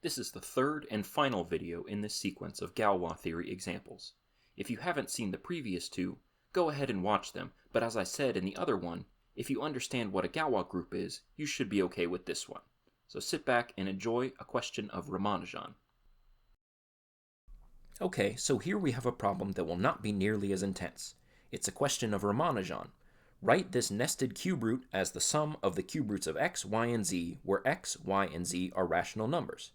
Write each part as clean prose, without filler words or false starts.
This is the third and final video in this sequence of Galois theory examples. If you haven't seen the previous two, go ahead and watch them, but as I said in the other one, if you understand what a Galois group is, you should be okay with this one. So sit back and enjoy a question of Ramanujan. Okay, so here we have a problem that will not be nearly as intense. It's a question of Ramanujan. Write this nested cube root as the sum of the cube roots of x, y, and z, where x, y, and z are rational numbers.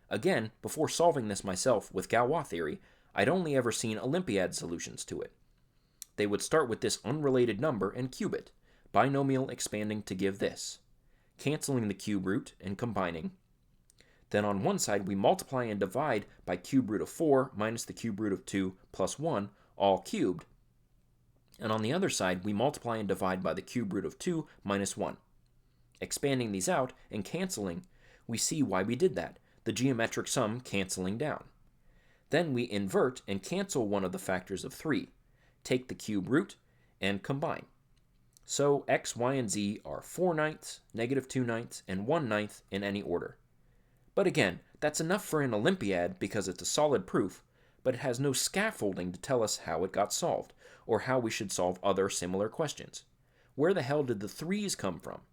Again, before solving this myself with Galois theory, I'd only ever seen Olympiad solutions to it. They would start with this unrelated number and cube it, binomial expanding to give this, canceling the cube root and combining. Then on one side we multiply and divide by cube root of 4 minus the cube root of 2 plus 1, all cubed. And on the other side we multiply and divide by the cube root of 2 minus 1. Expanding these out and canceling, we see why we did that, the geometric sum canceling down. Then we invert and cancel one of the factors of 3, take the cube root, and combine. So x, y, and z are 4/9, -2/9, and 1/9 in any order. But again, that's enough for an Olympiad because it's a solid proof, but it has no scaffolding to tell us how it got solved, or how we should solve other similar questions. Where the hell did the 3's come from?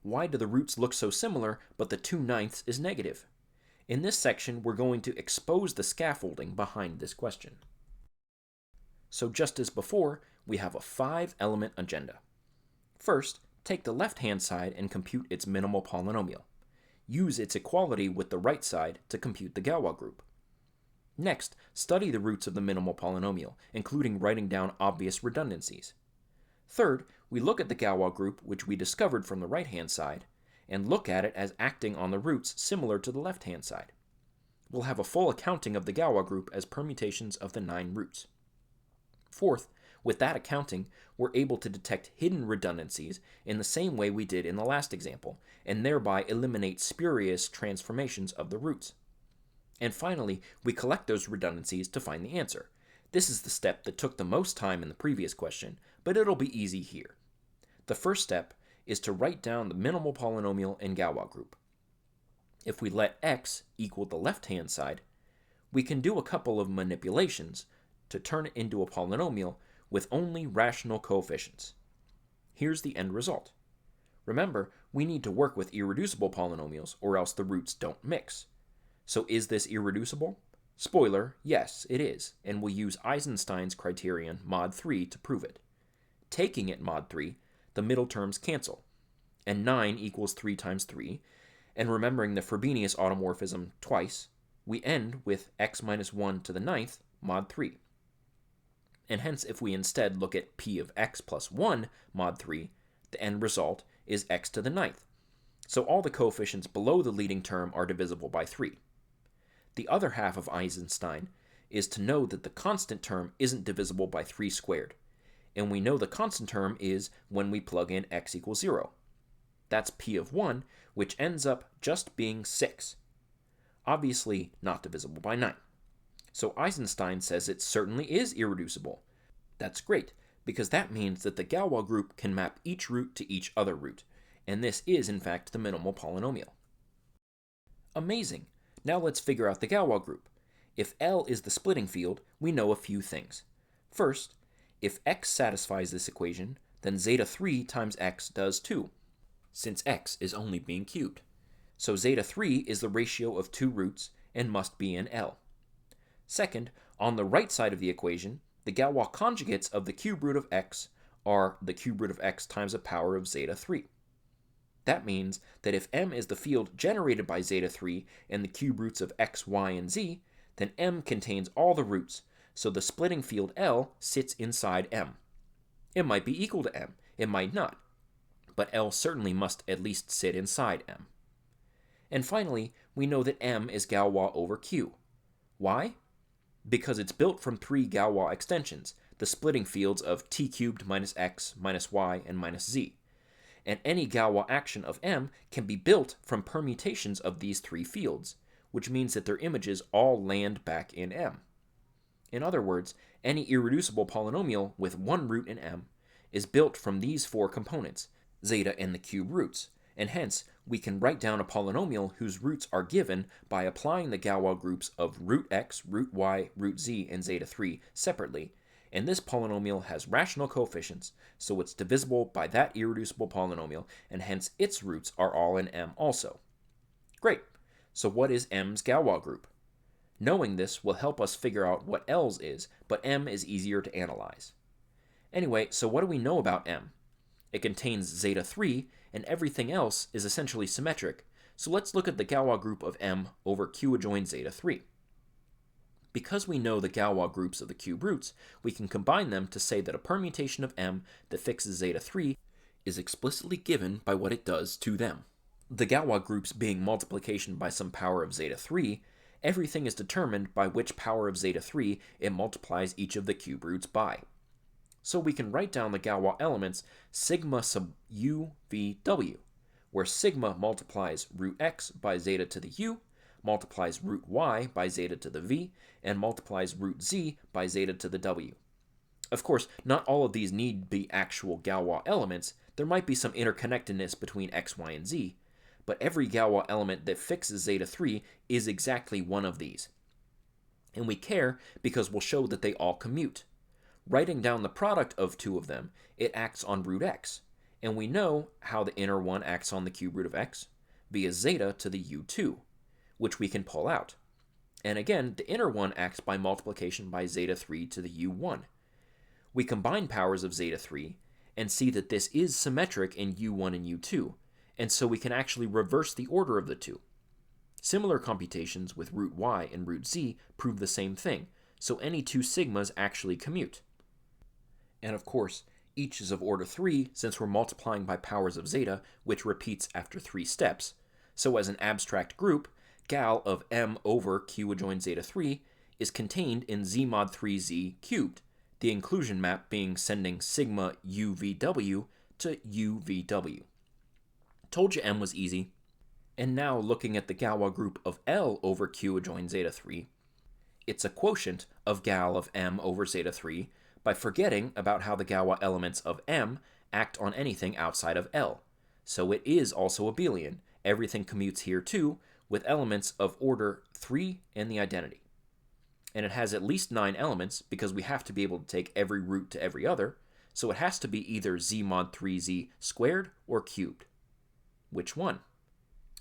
Why do the roots look so similar, but the 2/9 is negative? In this section, we're going to expose the scaffolding behind this question. So just as before, we have a 5-element agenda. First, take the left-hand side and compute its minimal polynomial. Use its equality with the right side to compute the Galois group. Next, study the roots of the minimal polynomial, including writing down obvious redundancies. Third, we look at the Galois group, which we discovered from the right-hand side, and look at it as acting on the roots similar to the left-hand side. We'll have a full accounting of the Galois group as permutations of the 9 roots. Fourth, with that accounting, we're able to detect hidden redundancies in the same way we did in the last example, and thereby eliminate spurious transformations of the roots. And finally, we collect those redundancies to find the answer. This is the step that took the most time in the previous question, but it'll be easy here. The first step is to write down the minimal polynomial in Galois group. If we let x equal the left-hand side, we can do a couple of manipulations to turn it into a polynomial with only rational coefficients. Here's the end result. Remember, we need to work with irreducible polynomials or else the roots don't mix. So is this irreducible? Spoiler, yes, it is, and we'll use Eisenstein's criterion mod 3 to prove it. Taking it mod 3, the middle terms cancel, and 9 equals 3 times 3, and remembering the Frobenius automorphism twice, we end with x minus 1 to the 9th mod 3. And hence if we instead look at p of x plus 1 mod 3, the end result is x to the 9th. So all the coefficients below the leading term are divisible by 3. The other half of Eisenstein is to know that the constant term isn't divisible by 3 squared. And we know the constant term is when we plug in x equals 0. That's p of 1, which ends up just being 6. Obviously not divisible by 9. So Eisenstein says it certainly is irreducible. That's great, because that means that the Galois group can map each root to each other root, and this is in fact the minimal polynomial. Amazing! Now let's figure out the Galois group. If L is the splitting field, we know a few things. First, if x satisfies this equation, then zeta 3 times x does too, since x is only being cubed. So zeta 3 is the ratio of 2 roots and must be in L. Second, on the right side of the equation, the Galois conjugates of the cube root of x are the cube root of x times a power of zeta 3. That means that if M is the field generated by zeta 3 and the cube roots of x, y, and z, then M contains all the roots, so the splitting field L sits inside M. It might be equal to M, it might not, but L certainly must at least sit inside M. And finally, we know that M is Galois over Q. Why? Because it's built from 3 Galois extensions, the splitting fields of t cubed minus x minus y and minus z. And any Galois action of M can be built from permutations of these 3 fields, which means that their images all land back in M. In other words, any irreducible polynomial with one root in M is built from these 4 components, zeta and the cube roots, and hence we can write down a polynomial whose roots are given by applying the Galois groups of root x, root y, root z, and zeta 3 separately, and this polynomial has rational coefficients, so it's divisible by that irreducible polynomial, and hence its roots are all in M also. Great, so what is M's Galois group? Knowing this will help us figure out what L's is, but M is easier to analyze. Anyway, so what do we know about M? It contains zeta 3, and everything else is essentially symmetric, so let's look at the Galois group of M over Q adjoin zeta 3. Because we know the Galois groups of the cube roots, we can combine them to say that a permutation of M that fixes zeta 3 is explicitly given by what it does to them. The Galois groups being multiplication by some power of zeta 3, everything is determined by which power of zeta 3 it multiplies each of the cube roots by. So we can write down the Galois elements sigma sub u v w, where sigma multiplies root x by zeta to the u, multiplies root y by zeta to the v, and multiplies root z by zeta to the w. Of course, not all of these need be actual Galois elements. There might be some interconnectedness between x, y, and z, but every Galois element that fixes zeta 3 is exactly one of these. And we care because we'll show that they all commute. Writing down the product of two of them, it acts on root x, and we know how the inner one acts on the cube root of x via zeta to the u2, which we can pull out. And again, the inner one acts by multiplication by zeta 3 to the u1. We combine powers of zeta 3 and see that this is symmetric in u1 and u2, and so we can actually reverse the order of the two. Similar computations with root y and root z prove the same thing, so any two sigmas actually commute. And of course, each is of order 3 since we're multiplying by powers of zeta, which repeats after 3 steps. So as an abstract group, gal of M over Q adjoin zeta 3 is contained in z mod 3z cubed, the inclusion map being sending sigma UVW to UVW. Told you M was easy. And now looking at the Galois group of L over Q adjoin zeta 3, it's a quotient of gal of M over zeta 3 by forgetting about how the Galois elements of M act on anything outside of L. So it is also abelian. Everything commutes here too, with elements of order 3 and the identity. And it has at least 9 elements because we have to be able to take every root to every other, so it has to be either z mod 3z squared or cubed. Which one?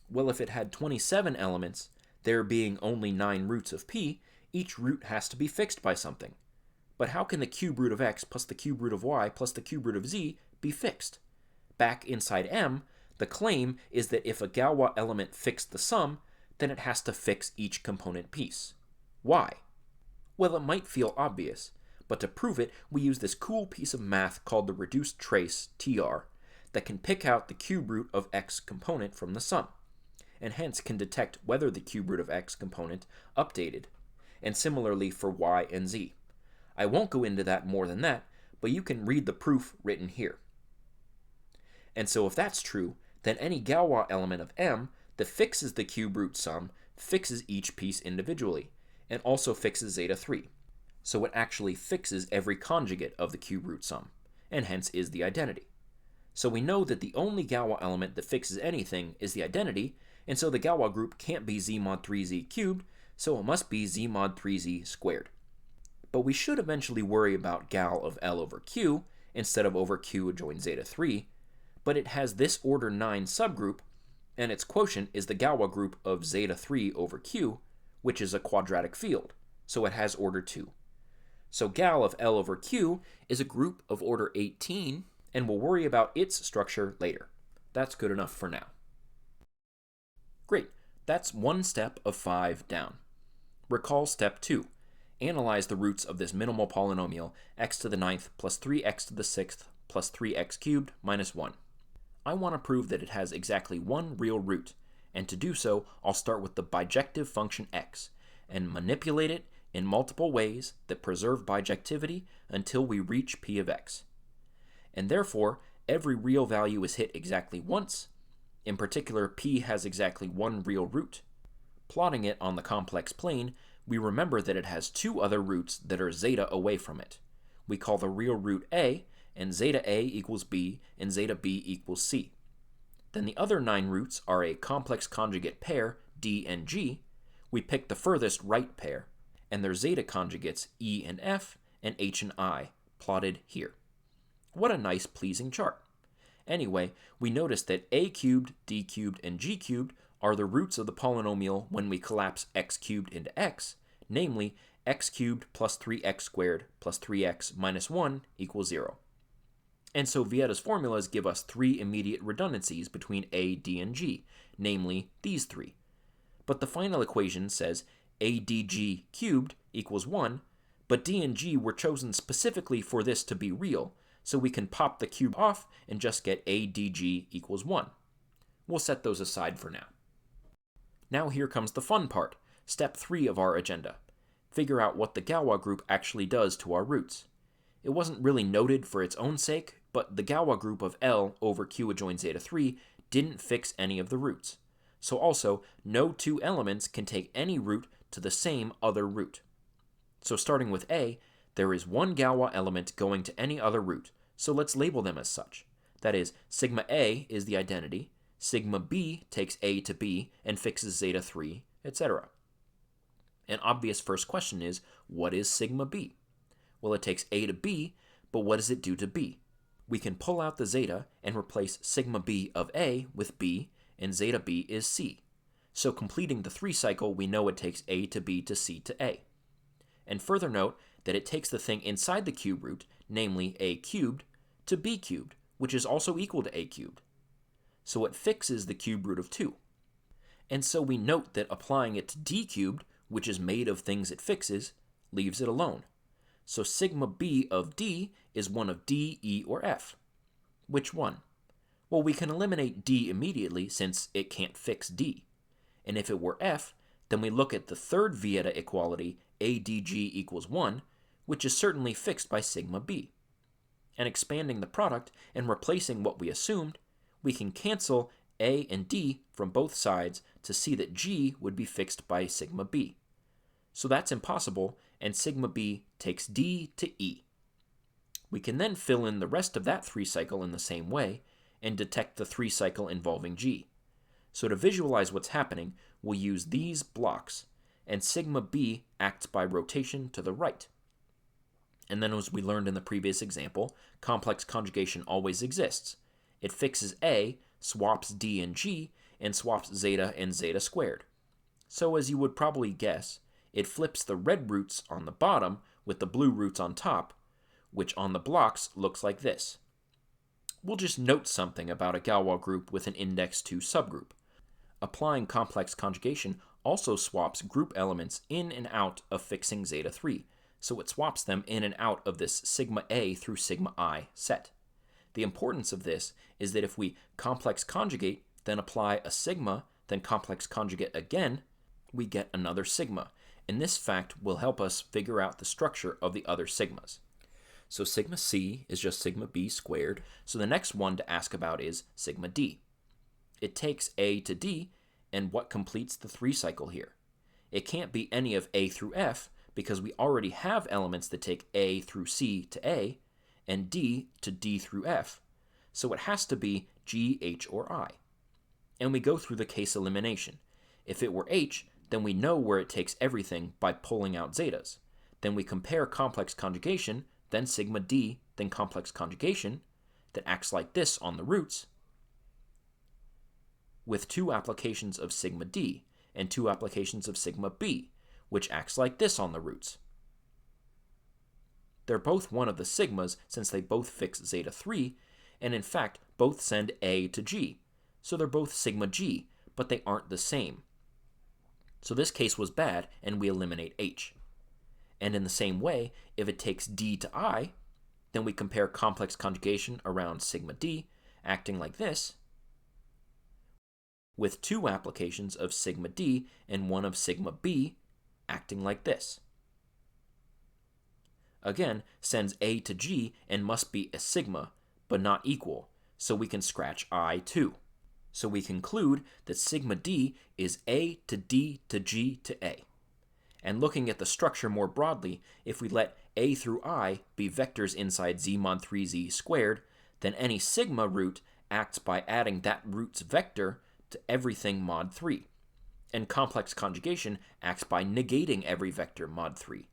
Well, if it had 27 elements, there being only 9 roots of p, each root has to be fixed by something. But how can the cube root of x plus the cube root of y plus the cube root of z be fixed? Back inside M, the claim is that if a Galois element fixed the sum, then it has to fix each component piece. Why? Well, it might feel obvious, but to prove it, we use this cool piece of math called the reduced trace, TR, that can pick out the cube root of x component from the sum, and hence can detect whether the cube root of x component updated, and similarly for y and z. I won't go into that more than that, but you can read the proof written here. And so if that's true, then any Galois element of M that fixes the cube root sum fixes each piece individually, and also fixes zeta 3. So it actually fixes every conjugate of the cube root sum, and hence is the identity. So we know that the only Galois element that fixes anything is the identity, and so the Galois group can't be z mod 3z cubed, so it must be z mod 3z squared. But we should eventually worry about gal of L over Q instead of over Q adjoin zeta 3, but it has this order 9 subgroup, and its quotient is the Galois group of zeta 3 over Q, which is a quadratic field, so it has order 2. So gal of L over Q is a group of order 18, and we'll worry about its structure later. That's good enough for now. Great, that's one step of 5 down. Recall step 2. Analyze the roots of this minimal polynomial x to the 9th plus 3x to the 6th plus 3x cubed minus 1. I want to prove that it has exactly one real root, and to do so, I'll start with the bijective function x, and manipulate it in multiple ways that preserve bijectivity until we reach p of x. And therefore, every real value is hit exactly once. In particular, p has exactly one real root. Plotting it on the complex plane, we remember that it has 2 other roots that are zeta away from it. We call the real root a, and zeta a equals b, and zeta b equals c. Then the other 9 roots are a complex conjugate pair, D and G. We pick the furthest right pair, and their zeta conjugates, E and F, and H and I, plotted here. What a nice, pleasing chart. Anyway, we notice that a cubed, d cubed, and g cubed are the roots of the polynomial when we collapse x cubed into x, namely x cubed plus 3x squared plus 3x minus 1 equals 0. And so Vieta's formulas give us 3 immediate redundancies between a, d, and g, namely these 3. But the final equation says a dg cubed equals 1, but d and g were chosen specifically for this to be real, so we can pop the cube off and just get a dg equals 1. We'll set those aside for now. Now here comes the fun part, step 3 of our agenda. Figure out what the Galois group actually does to our roots. It wasn't really noted for its own sake, but the Galois group of L over Q adjoins zeta 3 didn't fix any of the roots. So also, no 2 elements can take any root to the same other root. So starting with A, there is one Galois element going to any other root, so let's label them as such. That is, sigma A is the identity, sigma B takes A to B and fixes zeta 3, etc. An obvious first question is, what is sigma B? Well, it takes A to B, but what does it do to B? We can pull out the zeta and replace sigma B of A with B, and zeta B is C. So completing the 3 cycle, we know it takes A to B to C to A. And further note that it takes the thing inside the cube root, namely A cubed, to B cubed, which is also equal to A cubed. So it fixes the cube root of 2. And so we note that applying it to D cubed, which is made of things it fixes, leaves it alone. So sigma B of D is one of D, E, or F. Which one? Well, we can eliminate D immediately since it can't fix D. And if it were F, then we look at the third Vieta equality, ADG equals 1, which is certainly fixed by sigma B. And expanding the product and replacing what we assumed, we can cancel A and D from both sides to see that G would be fixed by sigma B. So that's impossible, and sigma B takes D to E. We can then fill in the rest of that 3 cycle in the same way and detect the 3 cycle involving G. So to visualize what's happening, we'll use these blocks, and sigma B acts by rotation to the right. And then as we learned in the previous example, complex conjugation always exists. It fixes A, swaps D and G, and swaps zeta and zeta squared. So as you would probably guess, it flips the red roots on the bottom with the blue roots on top, which on the blocks looks like this. We'll just note something about a Galois group with an index 2 subgroup. Applying complex conjugation also swaps group elements in and out of fixing zeta 3, so it swaps them in and out of this sigma A through sigma I set. The importance of this is that if we complex conjugate, then apply a sigma, then complex conjugate again, we get another sigma, and this fact will help us figure out the structure of the other sigmas. So sigma C is just sigma B squared, so the next one to ask about is sigma D. It takes A to D, and what completes the 3 cycle here? It can't be any of A through F, because we already have elements that take A through C to A, and D to D through F, so it has to be G, H, or I. And we go through the case elimination. If it were H, then we know where it takes everything by pulling out zetas. Then we compare complex conjugation, then sigma D, then complex conjugation, that acts like this on the roots, with 2 applications of sigma D and 2 applications of sigma B, which acts like this on the roots. They're both one of the sigmas since they both fix zeta 3, and in fact both send A to G, so they're both sigma G, but they aren't the same. So this case was bad, and we eliminate H. And in the same way, if it takes D to I, then we compare complex conjugation around sigma D, acting like this, with 2 applications of sigma D and 1 of sigma B, acting like this. Again, sends A to G and must be a sigma, but not equal, so we can scratch I too. So we conclude that sigma D is A to D to G to A. And looking at the structure more broadly, if we let A through I be vectors inside Z mod 3Z squared, then any sigma root acts by adding that root's vector to everything mod 3, and complex conjugation acts by negating every vector mod 3.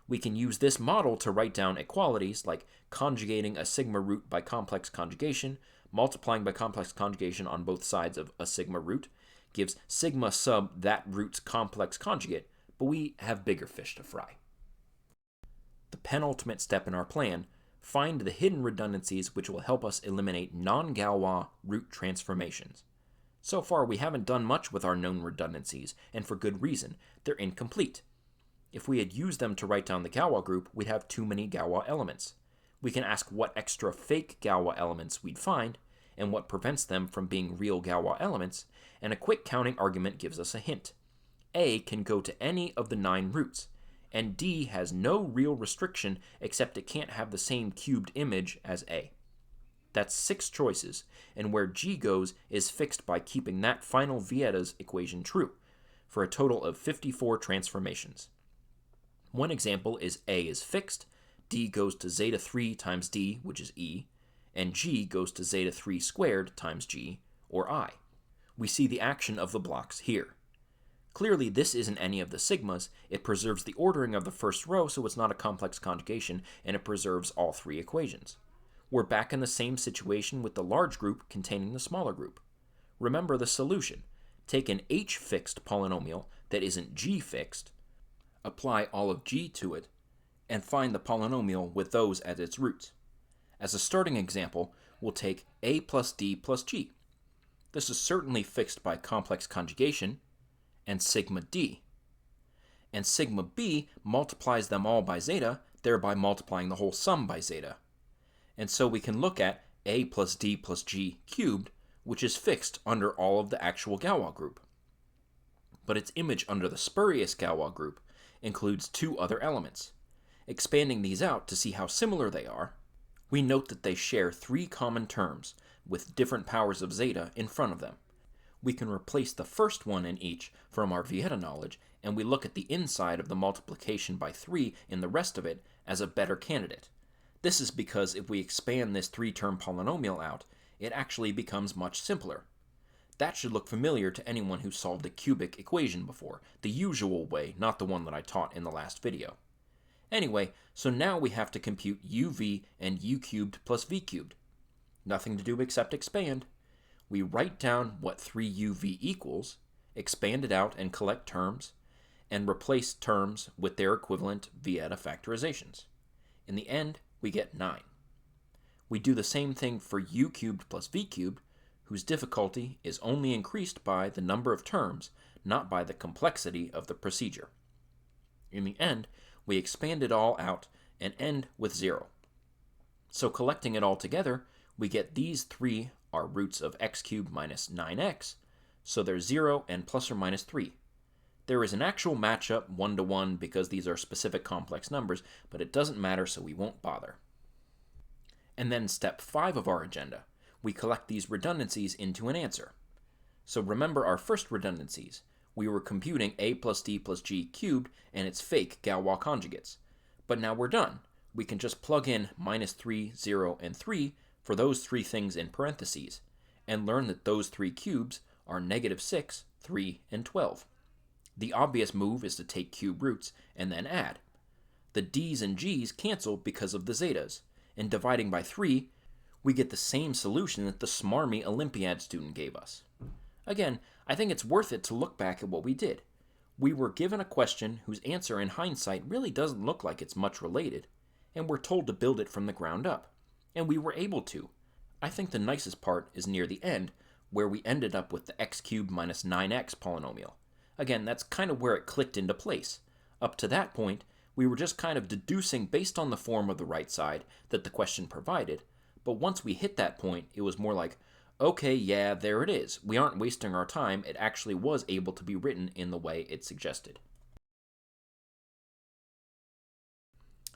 We can use this model to write down equalities like conjugating a sigma root by complex conjugation, multiplying by complex conjugation on both sides of a sigma root, gives sigma sub that root's complex conjugate, but we have bigger fish to fry. The penultimate step in our plan, find the hidden redundancies which will help us eliminate non-Galois root transformations. So far, we haven't done much with our known redundancies, and for good reason. They're incomplete. If we had used them to write down the Galois group, we'd have too many Galois elements. We can ask what extra fake Galois elements we'd find, and what prevents them from being real Galois elements, and a quick counting argument gives us a hint. A can go to any of the 9 roots, and D has no real restriction except it can't have the same cubed image as A. That's 6 choices, and where G goes is fixed by keeping that final Vieta's equation true, for a total of 54 transformations. One example is A is fixed, D goes to zeta 3 times D, which is E, and G goes to zeta 3 squared times G, or I. We see the action of the blocks here. Clearly, this isn't any of the sigmas. It preserves the ordering of the first row, so it's not a complex conjugation, and it preserves all 3 equations. We're back in the same situation with the large group containing the smaller group. Remember the solution. Take an H-fixed polynomial that isn't G-fixed, apply all of G to it, and find the polynomial with those as its roots. As a starting example, we'll take A plus D plus G. This is certainly fixed by complex conjugation, and sigma D. And sigma B multiplies them all by zeta, thereby multiplying the whole sum by zeta. And so we can look at A plus D plus G cubed, which is fixed under all of the actual Galois group. But its image under the spurious Galois group includes 2 other elements. Expanding these out to see how similar they are, we note that they share 3 common terms with different powers of zeta in front of them. We can replace the first one in each from our Vieta knowledge, and we look at the inside of the multiplication by 3 in the rest of it as a better candidate. This is because if we expand this 3-term polynomial out, it actually becomes much simpler. That should look familiar to anyone who solved a cubic equation before, the usual way, not the one that I taught in the last video. Anyway, so now we have to compute uv and u cubed plus v cubed. Nothing to do except expand. We write down what 3uv equals, expand it out and collect terms, and replace terms with their equivalent Vieta factorizations. In the end, we get 9. We do the same thing for u cubed plus v cubed, whose difficulty is only increased by the number of terms, not by the complexity of the procedure. In the end, we expand it all out and end with 0. So collecting it all together, we get these 3 are roots of x cubed minus 9x, so they're 0 and plus or minus 3. There is an actual matchup 1-to-1 because these are specific complex numbers, but it doesn't matter, so we won't bother. And then step 5 of our agenda. We collect these redundancies into an answer. So remember our first redundancies. We were computing a plus d plus g cubed and its fake Galois conjugates. But now we're done. We can just plug in minus 3, 0, and 3 for those 3 things in parentheses, and learn that those 3 cubes are negative 6, 3, and 12. The obvious move is to take cube roots and then add. The d's and g's cancel because of the zetas, and dividing by 3, we get the same solution that the smarmy Olympiad student gave us. Again, I think it's worth it to look back at what we did. We were given a question whose answer in hindsight really doesn't look like it's much related, and we're told to build it from the ground up. And we were able to. I think the nicest part is near the end, where we ended up with the x cubed minus 9x polynomial. Again, that's kind of where it clicked into place. Up to that point, we were just kind of deducing based on the form of the right side that the question provided, but once we hit that point, it was more like, okay, yeah, there it is. We aren't wasting our time. It actually was able to be written in the way it suggested.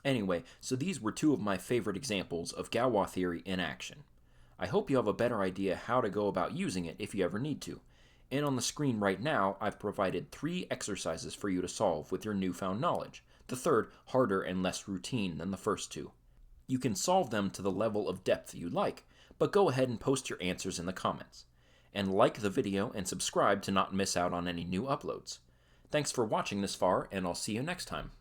Anyway, so these were 2 of my favorite examples of Galois theory in action. I hope you have a better idea how to go about using it if you ever need to. And on the screen right now, I've provided 3 exercises for you to solve with your newfound knowledge, the third harder and less routine than the first 2. You can solve them to the level of depth you like, but go ahead and post your answers in the comments. And like the video and subscribe to not miss out on any new uploads. Thanks for watching this far, and I'll see you next time.